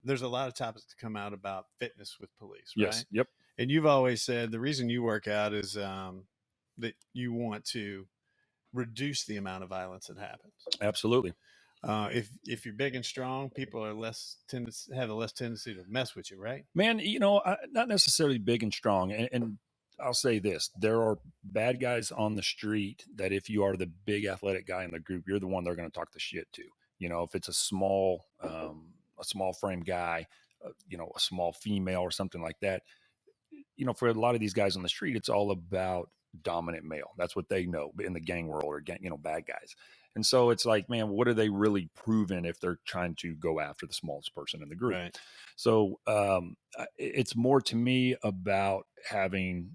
there's a lot of topics that come out about fitness with police, Yes. right? Yep. And you've always said the reason you work out is that you want to reduce the amount of violence that happens. Absolutely. If you're big and strong, people are have a less tendency to mess with you, right? Man, not necessarily big and strong. And I'll say this: there are bad guys on the street that if you are the big athletic guy in the group, you're the one they're going to talk the shit to. If it's a small frame guy, a small female or something like that. For a lot of these guys on the street, it's all about dominant male. That's what they know in the gang world or bad guys. And so it's like, man, what are they really proving if they're trying to go after the smallest person in the group? Right. So it's more to me about having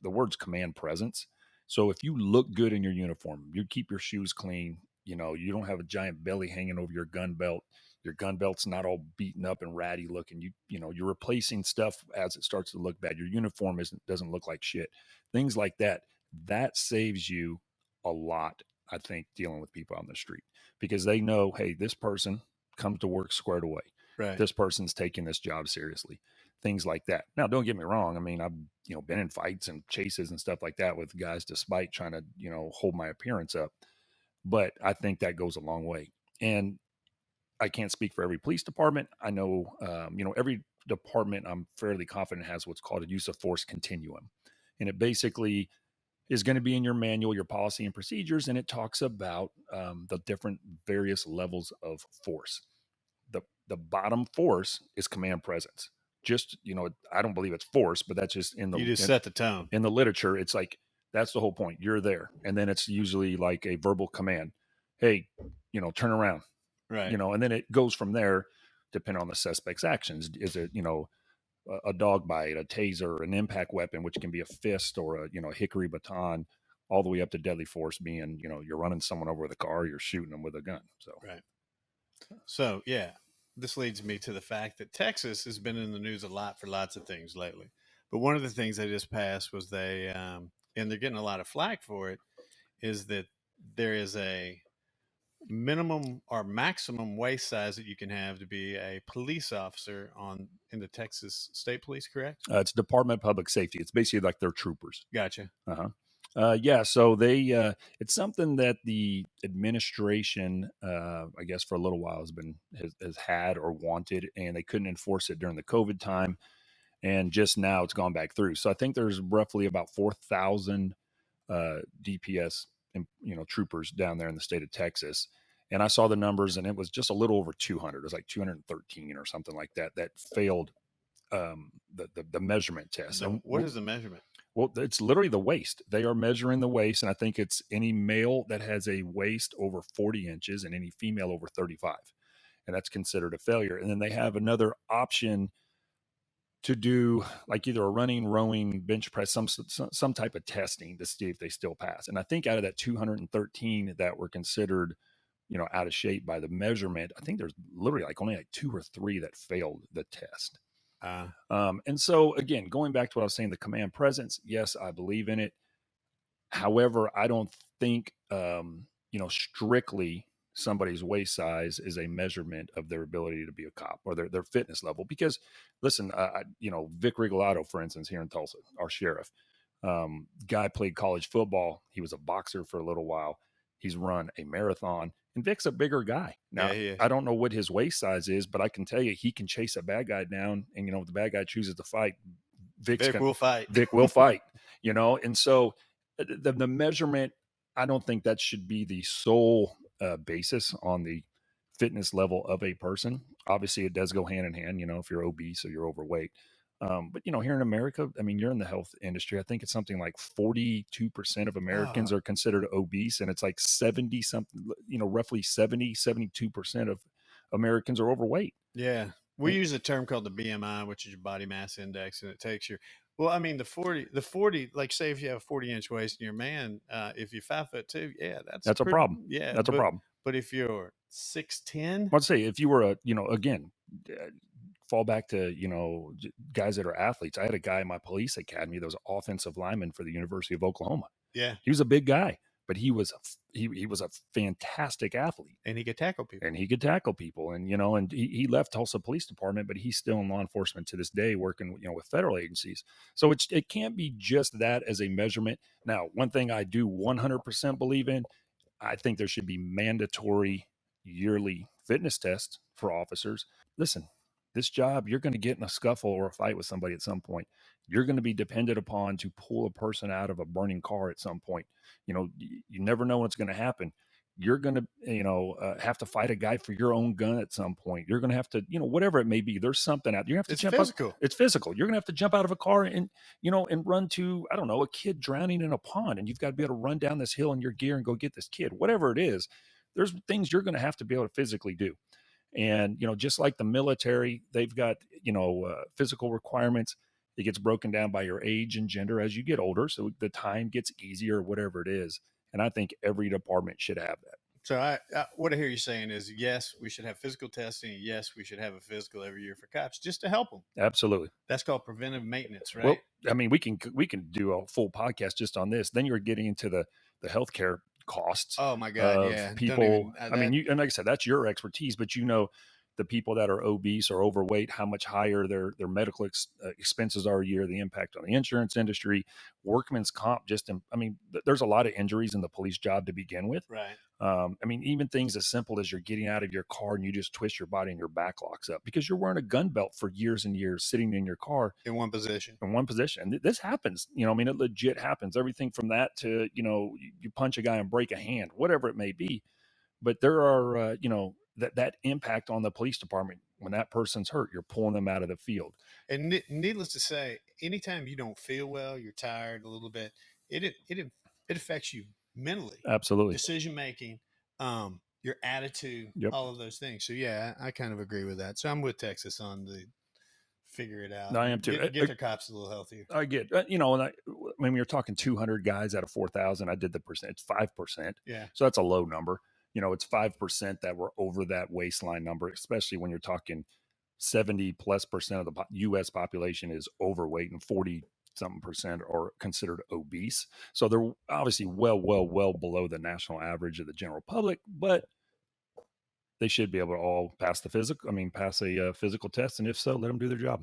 the words command presence. So if you look good in your uniform, you keep your shoes clean, you don't have a giant belly hanging over your gun belt. Your gun belt's not all beaten up and ratty looking. You're replacing stuff as it starts to look bad. Your uniform doesn't look like shit. Things like that. That saves you a lot, I think, dealing with people on the street because they know, hey, this person comes to work squared away. Right. This person's taking this job seriously. Things like that. Now, don't get me wrong. I mean, I've been in fights and chases and stuff like that with guys, despite trying to hold my appearance up. But I think that goes a long way. And I can't speak for every police department. I know, every department I'm fairly confident has what's called a use of force continuum. And it basically is going to be in your manual, your policy and procedures. And it talks about the different various levels of force. The bottom force is command presence. Just, I don't believe it's force, but that's just You just set the tone. in the literature. It's like, that's the whole point. You're there. And then it's usually like a verbal command. Hey, turn around. Right. And then it goes from there, depending on the suspect's actions. Is it, a dog bite, a taser, an impact weapon, which can be a fist or a hickory baton, all the way up to deadly force being, you're running someone over with a car, you're shooting them with a gun. So, right. So, yeah, this leads me to the fact that Texas has been in the news a lot for lots of things lately. But one of the things they just passed was and they're getting a lot of flack for it, is that there is a minimum or maximum waist size that you can have to be a police officer in the Texas State Police, correct? it's Department of Public Safety. It's basically like they're troopers. Gotcha. Uh-huh. Yeah, so it's something that the administration, I guess, for a little while has had or wanted, and they couldn't enforce it during the COVID time, and just now it's gone back through. So I think there's roughly about 4,000 DPS, troopers down there in the state of Texas, and I saw the numbers, and it was just a little over 200. It was like 213 or something like that failed the measurement test. So what is the measurement? Well, it's literally the waist. They are measuring the waist, and I think it's any male that has a waist over 40 inches and any female over 35, and that's considered a failure. And then they have another option to do like either a running, rowing, bench press, some type of testing to see if they still pass. And I think out of that 213 that were considered, out of shape by the measurement, I think there's literally only like 2 or 3 that failed the test. And so again, going back to what I was saying, the command presence, yes, I believe in it. However, I don't think, strictly somebody's waist size is a measurement of their ability to be a cop or their fitness level. Because listen, Vic Rigolato, for instance, here in Tulsa, our sheriff, guy played college football. He was a boxer for a little while. He's run a marathon, and Vic's a bigger guy. Now, I don't know what his waist size is, but I can tell you he can chase a bad guy down. And, if the bad guy chooses to fight, Vic will fight. Vic will fight, And so the measurement, I don't think that should be the sole basis on the fitness level of a person. Obviously, it does go hand in hand, if you're obese or you're overweight. But here in America, I mean, you're in the health industry. I think it's something like 42% of Americans are considered obese, and it's like 70 something, roughly 72% of Americans are overweight. Yeah. We use a term called the BMI, which is your body mass index, and it takes your, well, I mean, the 40, like say if you have a 40-inch waist and you're a man, if you're 5'2", yeah, that's a problem. Yeah. That's a problem. But if you're 6'10", I'd say if you were again, fall back to, guys that are athletes. I had a guy in my police academy that was an offensive lineman for the University of Oklahoma. Yeah. He was a big guy, but he was he was a fantastic athlete, And he could tackle people. and he could tackle people. And, you know, and he left Tulsa Police Department, but he's still in law enforcement to this day, working, you know, with federal agencies. So it can't be just that as a measurement. Now, one thing I do 100% believe in, I think there should be mandatory yearly fitness tests for officers. Listen, this job, you're going to get in a scuffle or a fight with somebody at some point. You're going to be depended upon to pull a person out of a burning car at some point. You know, you never know what's going to happen. You're going to, have to fight a guy for your own gun at some point. You're going to have to, whatever it may be. There's something out. You have to It's jump up. physical. It's physical. You're going to have to jump out of a car and run to, I don't know, a kid drowning in a pond, and you've got to be able to run down this hill in your gear and go get this kid. Whatever it is, there's things you're going to have to be able to physically do. And, just like the military, they've got, physical requirements. It gets broken down by your age and gender as you get older. So the time gets easier, whatever it is. And I think every department should have that. So what I hear you saying is, yes, we should have physical testing. Yes, we should have a physical every year for cops just to help them. Absolutely. That's called preventive maintenance, right? Well, I mean, we can do a full podcast just on this. Then you're getting into the healthcare costs. Oh my God, yeah. People. I mean, and like I said, that's your expertise, but the people that are obese or overweight, how much higher their medical expenses are a year, the impact on the insurance industry, workman's comp. There's a lot of injuries in the police job to begin with. Right. I mean, even things as simple as you're getting out of your car and you just twist your body and your back locks up because you're wearing a gun belt for years and years, sitting in your car in one position. And this happens, it legit happens. Everything from that to, you punch a guy and break a hand, whatever it may be. But there are, that impact on the police department. When that person's hurt, you're pulling them out of the field. And needless to say, anytime you don't feel well, you're tired a little bit, it affects you mentally. Absolutely. Decision making, your attitude, all of those things. So yeah, I kind of agree with that. So I'm with Texas on the figure it out. No, I am too. Get their cops a little healthier. I get, when you're talking 200 guys out of 4,000, I did the percent. It's 5%. Yeah. So that's a low number. It's 5% that were over that waistline number, especially when you're talking 70+% of the U.S. population is overweight and 40-something% are considered obese. So they're obviously well below the national average of the general public, but they should be able to all pass a physical test. And if so, let them do their job.